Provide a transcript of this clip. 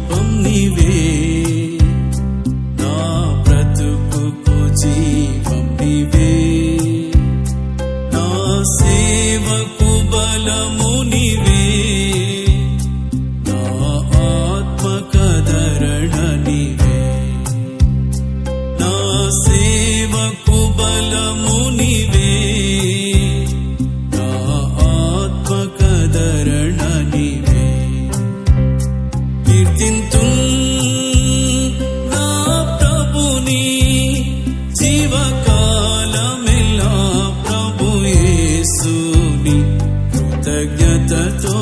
దీపం నీవే, నా బ్రతుకుకు జీవం నీవే, నా సేవకు బలము నీవే, నా ఆత్మకదరణ నీవే, నా సేవకు బలము నీవే, నా ఆత్మకదరణ నీవే. కీర్తింతున్ నా ప్రభుని జీవకాలమెల్లా, ప్రభు యేసుని కృతజ్ఞతతో